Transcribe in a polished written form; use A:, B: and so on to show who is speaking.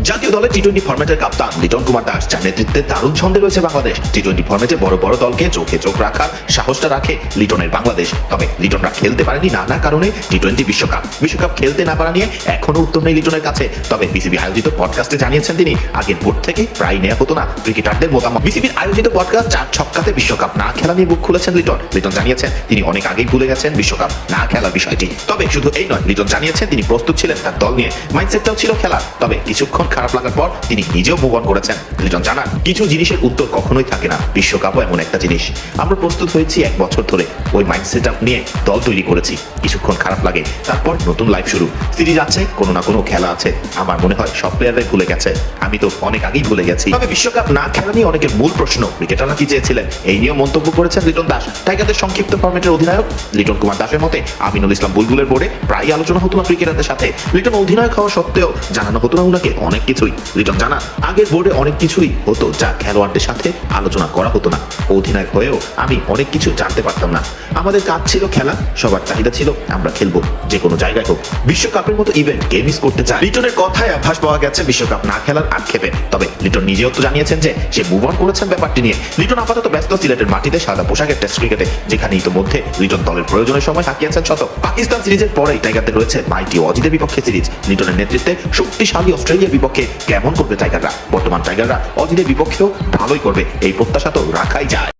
A: জাতীয় দলের টি-20 ফরম্যাটের কাপ্তান লিটন কুমার দাস, যার নেতৃত্বে দারুণ ছন্দে রয়েছে বাংলাদেশ। টি-20 ফরম্যাটে বড় বড় দলকে চোখে চোখ রাখার সাহসটা রাখে লিটনের বাংলাদেশ। তবে লিটনরা খেলতে পারেনি নানা কারণে টি-20 বিশ্বকাপ খেলতে না পারা নিয়ে এখনো উত্তর নেই লিটনের কাছে। তবে বিসিবি আয়োজিত পডকাস্টে জানিয়েছেন তিনি, আগের বোর্ড থেকে প্রায় নেওয়া হতো না ক্রিকেটারদের মতামত। বিসিবির আয়োজিত পডকাস্ট 4 ছক্কাতে বিশ্বকাপ না খেলা নিয়ে বুক খুলেছেন লিটন জানিয়েছেন তিনি অনেক আগেই ভুলে গেছেন বিশ্বকাপ না খেলার বিষয়টি। তবে শুধু এই নয়, লিটন জানিয়েছেন তিনি প্রস্তুত ছিলেন তার দল নিয়ে, মাইন্ডসেটটাও ছিল খেলা। তবে কিছুক্ষণ খারাপ লাগার পর তিনি নিজেও মুভ অন করেছেন। লিটন জানান, কিছু জিনিসের উত্তর কখনোই থাকে না, বিশ্বকাপও এমন একটা জিনিস। আমরা প্রস্তুত হয়েছি 1 বছর ধরে, ওই মাইন্ডসেট নিয়ে দল তৈরি করেছি। কিছুক্ষণ খারাপ লাগে, তারপর নতুন লাইফ শুরু। সিরিজ আছে, কোনো না কোনো খেলা আছে। আমার মনে হয় সব প্লেয়াররাই ভুলে গেছে, আমি তো অনেক আগেই ভুলে গেছি। তবে বিশ্বকাপ না খেলা নিয়ে অনেকের মূল প্রশ্ন, ক্রিকেটাররা কি চেয়েছিলেন, এই নিয়েও মন্তব্য করেছেন লিটন দাস। টাইগারদের সংক্ষিপ্ত ফরম্যাটের অধিনায়ক লিটন কুমার দাসের মতে আমিনুল ইসলাম বুলবুলের বোর্ডে প্রায় আলোচনা হতো না ক্রিকেটারদের সাথে। লিটন অধিনায়ক হওয়া সত্ত্বেও জানানো হতো না ওনাকে অনেক কিছুই। লিটন জানান, আগের বোর্ডে অনেক কিছুই হতো যা খেলোয়াড়দের সাথে আলোচনা করা হতো না। অধিনায়ক হয়েও আমি অনেক কিছু জানতে পারতাম না। আমাদের কাজ ছিল খেলা, সবার চাহিদা ছিল আমরা খেলবো, যে কোনো জায়গায় হোক। বিশ্বকাপের মতো ইভেন্ট কে মিস করতে চায়? লিটনের কথায় আভাস পাওয়া গেছে বিশ্বকাপ না খেলার আক্ষেপে। তবে লিটন নিজেও তো জানিয়েছেন যে সে মুভ অন করেছেন ব্যাপারটি নিয়ে। লিটন আপাতত ব্যস্ত সিলেটের মাটিতে সাদা পোশাকের টেস্ট ক্রিকেটে, যেখানে ইতোমধ্যে লিটন দলের প্রয়োজনের সময় হাঁকিয়েছেন শতক। পাকিস্তান সিরিজের পরেই টাইগারদের রয়েছে মাইটি অজিতের বিপক্ষে সিরিজ। লিটনের নেতৃত্বে শক্তিশালী অস্ট্রেলিয়ার বিপক্ষে কেমন করবে টাইগাররা? বর্তমান টাইগাররা অজিতের বিপক্ষেও ভালোই করবে, এই প্রত্যাশা তো রাখাই যায়।